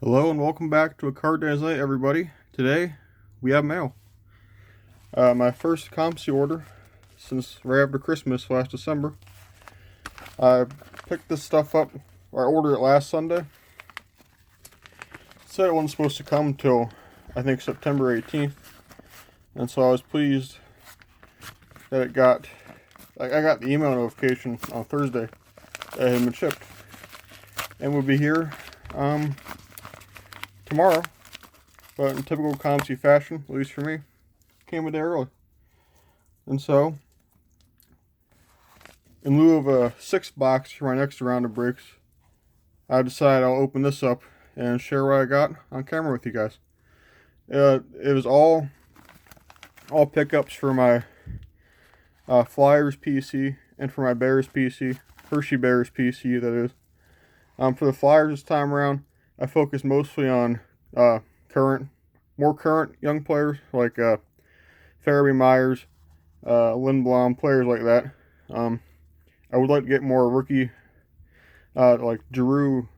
Hello and welcome back to A Card Day's Night, everybody. Today we have mail. My first COMC order since right after Christmas last December. I picked this stuff up. I ordered it last Sunday. It said it wasn't supposed to come until I think September 18th, and so I was pleased that it got. I got the email notification on Thursday that it had been shipped, and will be here tomorrow. But in typical COMC fashion, at least for me, came a day early. And so, in lieu of a 6-box for my next round of breaks, I decided I'll open this up and share what I got on camera with you guys. It was all pickups for my Flyers PC and for my Bears PC, Hershey Bears PC, that is. For the Flyers this time around, I focused mostly on more current young players like Farabee Myers, Lindblom, players like that. I would like to get more rookie, like Giroux,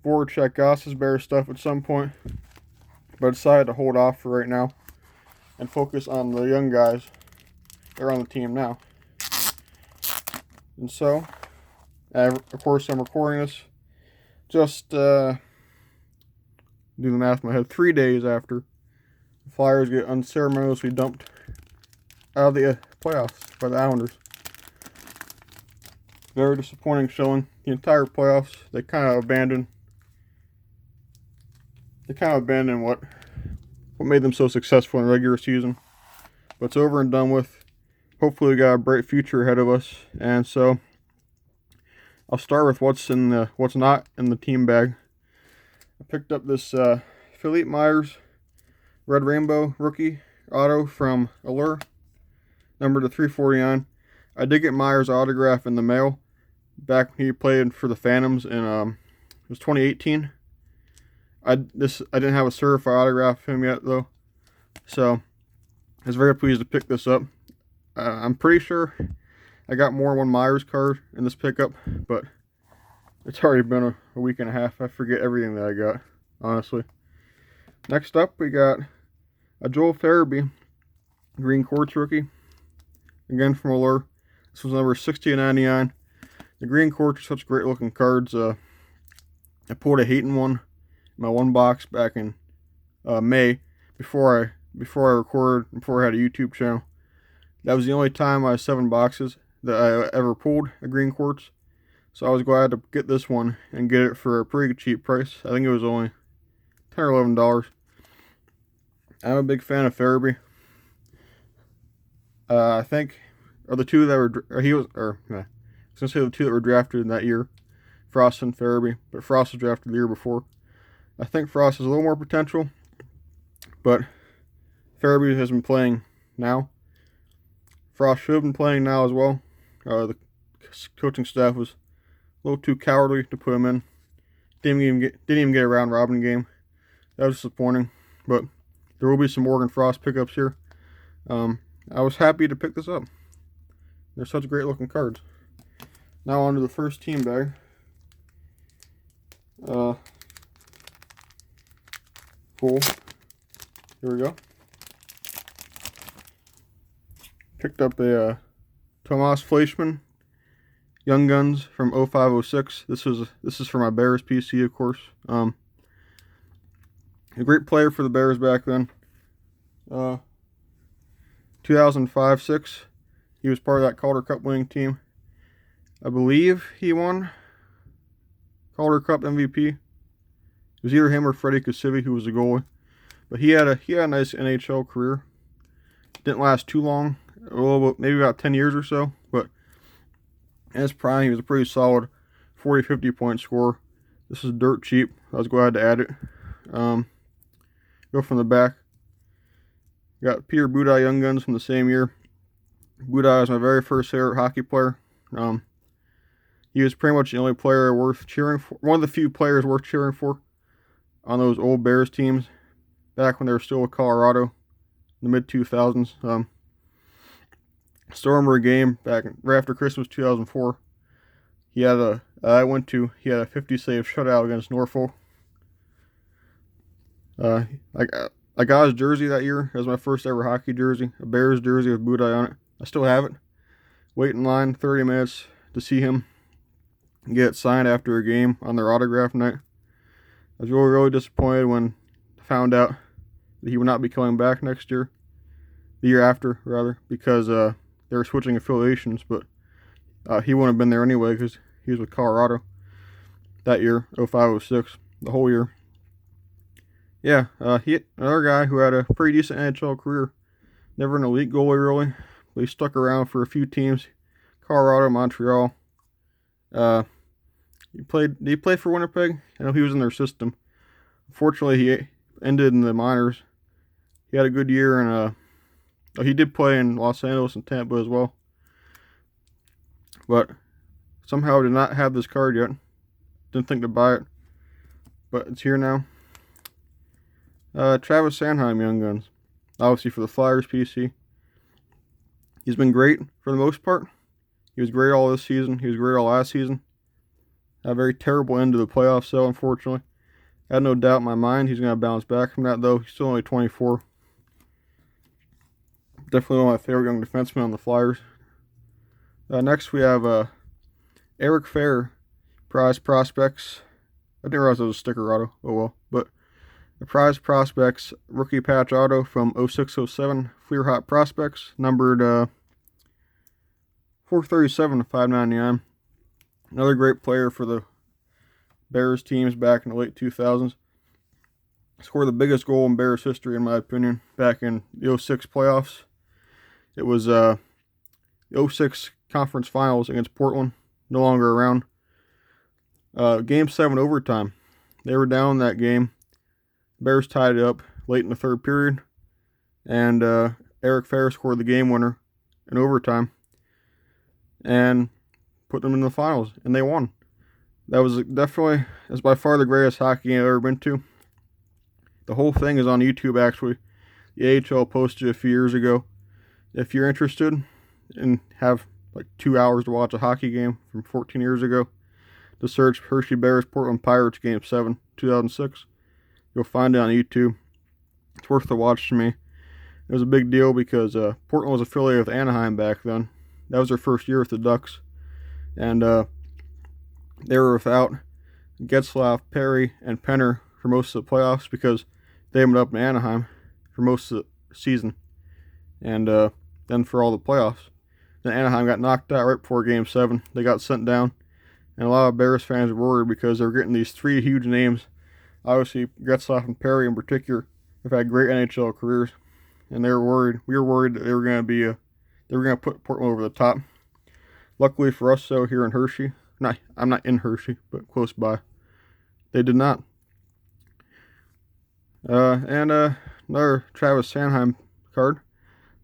Voracek, Goss's Bear stuff at some point, but I decided to hold off for right now and focus on the young guys that are on the team now. And so, of course, I'm recording this just do the math in my head, 3 days after the Flyers get unceremoniously dumped out of the playoffs by the Islanders. Very disappointing showing. The entire playoffs, they kind of abandoned what made them so successful in the regular season. But it's over and done with. Hopefully we got a bright future ahead of us. And so I'll start with what's not in the team bag. I picked up this Philippe Myers Red Rainbow rookie auto from Allure, number to 349. I did get Myers' autograph in the mail back when he played for the Phantoms in it was 2018. I didn't have a certified autograph of him yet though, so I was very pleased to pick this up. I'm pretty sure I got more than one Myers card in this pickup, but it's already been a week and a half. I forget everything that I got, honestly. Next up, we got a Joel Farabee Green Quartz rookie, again from Allure. This was number 60/99. The Green Quartz are such great looking cards. I pulled a Hayton one in my one box back in May before I had a YouTube channel. That was the only time I had 7 boxes that I ever pulled a Green Quartz. So I was glad to get this one and get it for a pretty cheap price. I think it was only $10 or $11. I'm a big fan of Farabee. I think the two that were I was gonna say the two that were drafted in that year, Frost and Farabee, but Frost was drafted the year before. I think Frost has a little more potential, but Farabee has been playing now. Frost should have been playing now as well. The coaching staff was a little too cowardly to put him in. Didn't even get a round robin game. That was disappointing, but there will be some Morgan Frost pickups here. I was happy to pick this up. They're such great looking cards. Now on to the first team bag. Full. Here we go. Picked up a Tomas Fleischmann Young Guns from 0506. This is for my Bears PC, of course. A great player for the Bears back then. 2005-06. He was part of that Calder Cup winning team. I believe he won Calder Cup MVP. It was either him or Freddie Kosivi, who was the goalie. But he had a nice NHL career. Didn't last too long. Maybe about 10 years or so. But in his prime, he was a pretty solid 40-50 point scorer. This is dirt cheap. I was glad to add it. Go from the back. Got Peter Budaj Young Guns from the same year. Budaj was my very first favorite hockey player. He was pretty much the only player worth cheering for. One of the few players worth cheering for on those old Bears teams back when they were still with Colorado in the mid-2000s. Still remember a game back right after Christmas 2004. He had a 50 save shutout against Norfolk. I got his jersey that year. It was my first ever hockey jersey, a Bears jersey with Mailday on it. I still have it. Wait in line 30 minutes to see him get it signed after a game on their autograph night. I was really disappointed when I found out that he would not be coming back next year. The year after, rather, because they were switching affiliations, but he wouldn't have been there anyway because he was with Colorado that year, 05-06, the whole year. Yeah, another guy who had a pretty decent NHL career. Never an elite goalie, really, but he stuck around for a few teams. Colorado, Montreal. Did he play for Winnipeg? I know he was in their system. Unfortunately, he ended in the minors. He had a good year, and he did play in Los Angeles and Tampa as well. But somehow did not have this card yet. Didn't think to buy it, but it's here now. Travis Sanheim, Young Guns. Obviously for the Flyers PC. He's been great for the most part. He was great all this season. He was great all last season. A very terrible end to the playoffs, though, unfortunately. I had no doubt in my mind he's going to bounce back from that, though. He's still only 24. Definitely one of my favorite young defensemen on the Flyers. Next, we have Eric Fair, Prize Prospects. I didn't realize it was a sticker auto. Oh well. But the Prize Prospects rookie patch auto from 06-07 Fleer Hot Prospects, numbered 437 to 599. Another great player for the Bears teams back in the late 2000s. Scored the biggest goal in Bears history, in my opinion, back in the 06 playoffs. It was the 06 conference finals against Portland, no longer around. Game 7 overtime. They were down that game. Bears tied it up late in the third period, and Eric Fair scored the game winner in overtime and put them in the finals, and they won. That was by far the greatest hockey game I've ever been to. The whole thing is on YouTube, actually. The AHL posted it a few years ago. If you're interested and have like 2 hours to watch a hockey game from 14 years ago, to search Hershey Bears Portland Pirates Game 7, 2006. You'll find it on YouTube. It's worth the watch to me. It was a big deal because Portland was affiliated with Anaheim back then. That was their first year with the Ducks. And they were without Getzlaf, Perry, and Penner for most of the playoffs because they ended up in Anaheim for most of the season. And then for all the playoffs. Then Anaheim got knocked out right before Game 7. They got sent down. And a lot of Bears fans were worried because they were getting these 3 huge names. Obviously, Getzlaf and Perry in particular have had great NHL careers. And they were worried. We were worried that they were going to put Portland over the top. Luckily for us, though, here in Hershey, I'm not in Hershey, but close by, they did not. And another Travis Sanheim card.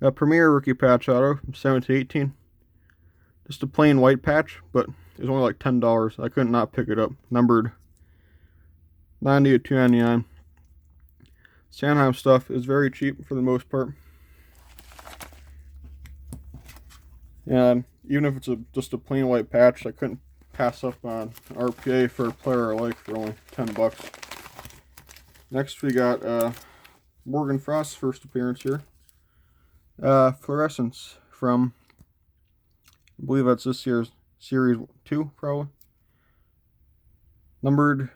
A Premier Rookie Patch Auto from 7-18. Just a plain white patch, but it was only like $10. I couldn't not pick it up. Numbered 90 to 299. Sanheim stuff is very cheap for the most part. And even if it's just a plain white patch, I couldn't pass up on RPA for a player I like for only $10. Next we got Morgan Frost's first appearance here. Fluorescence from, I believe that's this year's Series 2, probably. Numbered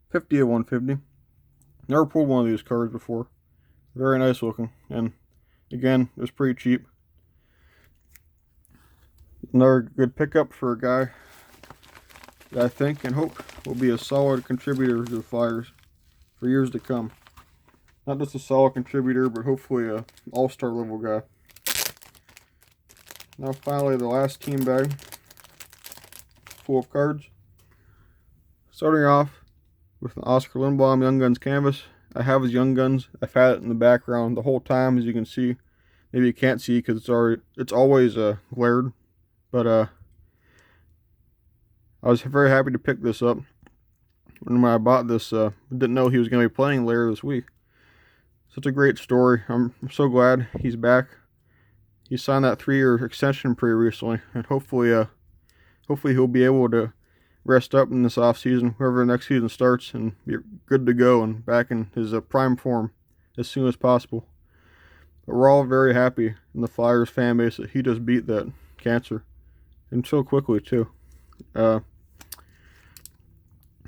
50 of 150. Never pulled one of these cards before. Very nice looking. And again, it was pretty cheap. Another good pickup for a guy that I think and hope will be a solid contributor to the Flyers for years to come. Not just a solid contributor, but hopefully an all-star level guy. Now finally the last team bag. Full of cards. Starting off with an Oscar Lindblom Young Guns canvas. I have his Young Guns. I've had it in the background the whole time, as you can see. Maybe you can't see because it's always glared. But I was very happy to pick this up. When I bought this, didn't know he was going to be playing later this week. Such a great story. I'm so glad he's back. He signed that 3-year extension pretty recently, and hopefully he'll be able to rest up in this off season, wherever the next season starts, and good to go and back in his prime form as soon as possible. But we're all very happy in the Flyers fan base that he just beat that cancer, and so quickly too.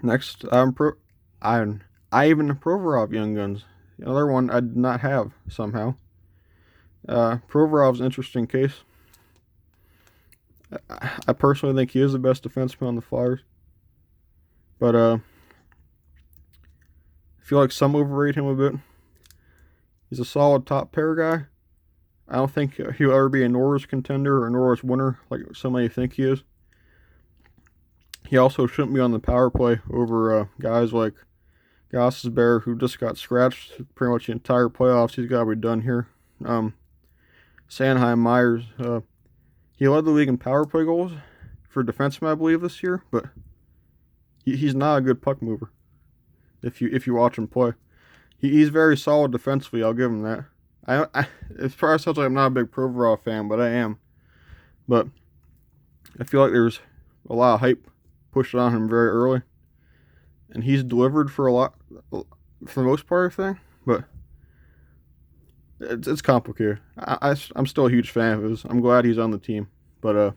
Next, Ivan Provorov Young Guns. Another one I did not have somehow. Provorov's an interesting case. I personally think he is the best defenseman on the Flyers. But I feel like some overrate him a bit. He's a solid top pair guy. I don't think he'll ever be a Norris contender or a Norris winner like so many think he is. He also shouldn't be on the power play over guys like Gossesbear, who just got scratched pretty much the entire playoffs. He's got to be done here. Sanheim Myers, he led the league in power play goals for defensemen, I believe, this year, but he's not a good puck mover. If you watch him play, he's very solid defensively. I'll give him that. It probably sounds like I'm not a big Provorov fan, but I am. But I feel like there's a lot of hype pushed on him very early, and he's delivered for the most part, I think. But it's complicated. I'm still a huge fan of his. I'm glad he's on the team. But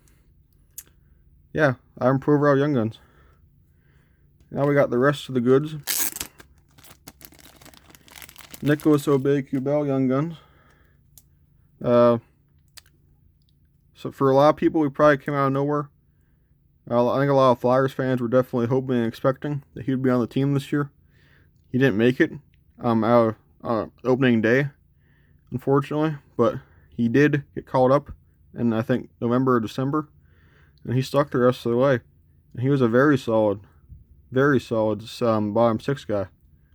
yeah, I'm Provorov Young Guns. Now we got the rest of the goods. Nicholas Aubé-Kubel Young Guns. So for a lot of people, he probably came out of nowhere. I think a lot of Flyers fans were definitely hoping and expecting that he'd be on the team this year. He didn't make it out of opening day, unfortunately, but he did get called up in, I think, November or December, and he stuck the rest of the way. And he was a very solid bottom six guy,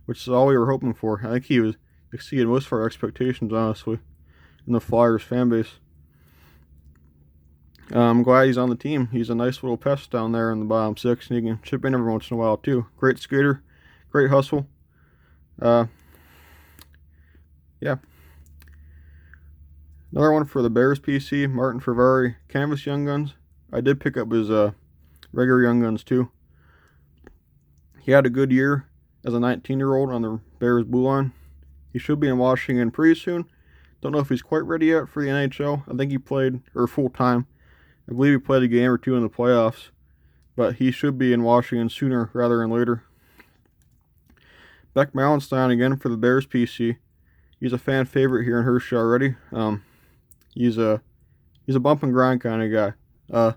which is all we were hoping for. I think he exceeded most of our expectations, honestly, in the Flyers fan base. I'm glad he's on the team. He's a nice little pest down there in the bottom six, and he can chip in every once in a while too. Great skater, great hustle. Yeah. Another one for the Bears PC, Martin Ferrari Canvas Young Guns. I did pick up his regular Young Guns too. He had a good year as a 19-year-old on the Bears blue line. He should be in Washington pretty soon. Don't know if he's quite ready yet for the NHL. I think he played, or full time. I believe he played a game or two in the playoffs. But he should be in Washington sooner rather than later. Beck Malenstein again for the Bears PC. He's a fan favorite here in Hershey already. He's a bump and grind kind of guy.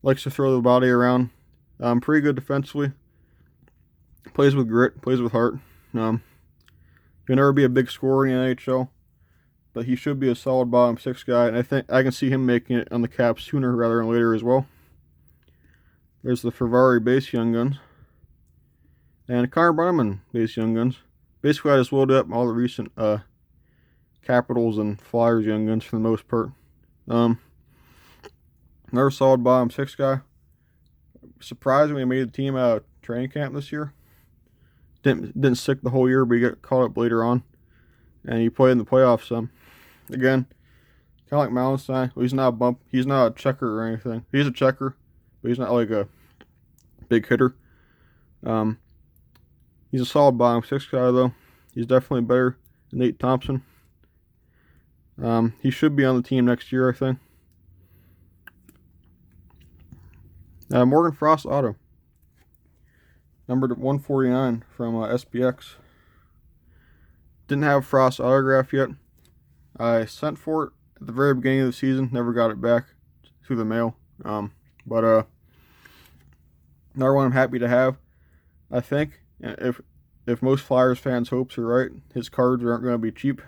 Likes to throw the body around. Pretty good defensively. Plays with grit. Plays with heart. He'll never be a big scorer in the NHL, but he should be a solid bottom six guy, and I think I can see him making it on the cap sooner rather than later as well. There's the Ferrari base Young Guns. And Connor Brenneman base Young Guns. Basically, I just loaded up all the recent Capitals and Flyers Young Guns for the most part. Another solid bottom six guy. Surprisingly, he made the team out of training camp this year. Didn't stick the whole year, but he got caught up later on. And he played in the playoffs some. Again, kind of like Malenstein. Well, he's not a bump. He's not a checker or anything. He's a checker, but he's not like a big hitter. He's a solid bottom six guy, though. He's definitely better than Nate Thompson. He should be on the team next year, I think. Morgan Frost auto. Number 149 from SPX. Didn't have Frost's autograph yet. I sent for it at the very beginning of the season. Never got it back through the mail. But another one I'm happy to have. I think if most Flyers fans' hopes are right, his cards aren't going to be cheap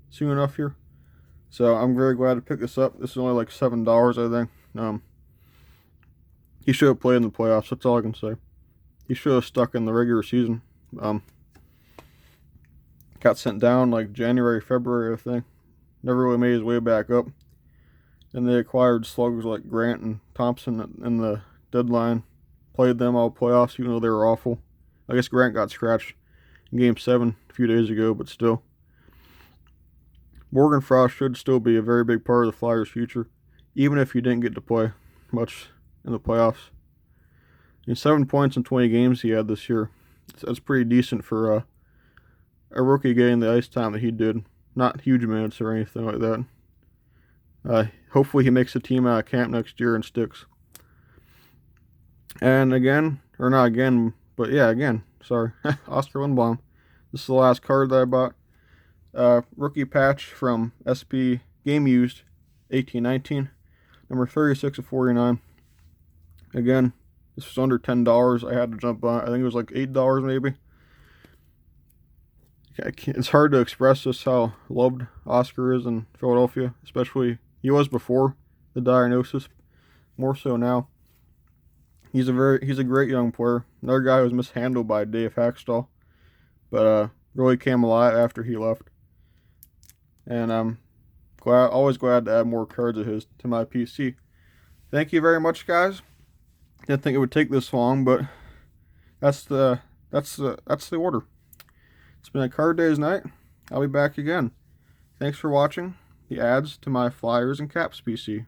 soon enough here. So I'm very glad to pick this up. This is only like $7, I think. He should have played in the playoffs. That's all I can say. He should have stuck in the regular season. Got sent down like January, February, I think. Never really made his way back up. And they acquired sluggers like Grant and Thompson in the deadline. Played them all playoffs, even though they were awful. I guess Grant got scratched in Game 7 a few days ago, but still. Morgan Frost should still be a very big part of the Flyers' future, even if he didn't get to play much in the playoffs. In 7 points in 20 games he had this year. That's pretty decent for a rookie getting the ice time that he did. Not huge minutes or anything like that. Hopefully he makes the team out of camp next year and sticks. And again, or not again, but yeah, again, sorry, Oscar Lindblom. This is the last card that I bought. Rookie patch from SP Game Used 1819, number 36 of 49. Again, this was under $10. I had to jump on. I think it was like $8 maybe. It's hard to express just how loved Oscar is in Philadelphia, especially he was before the diagnosis, more so now. He's a great young player. Another guy who was mishandled by Dave Hackstall, but really came alive after he left. And I'm always glad to add more cards of his to my PC. Thank you very much, guys. Didn't think it would take this long, but that's the order. It's been a Card Days night. I'll be back again. Thanks for watching the ads to my Flyers and Caps PC.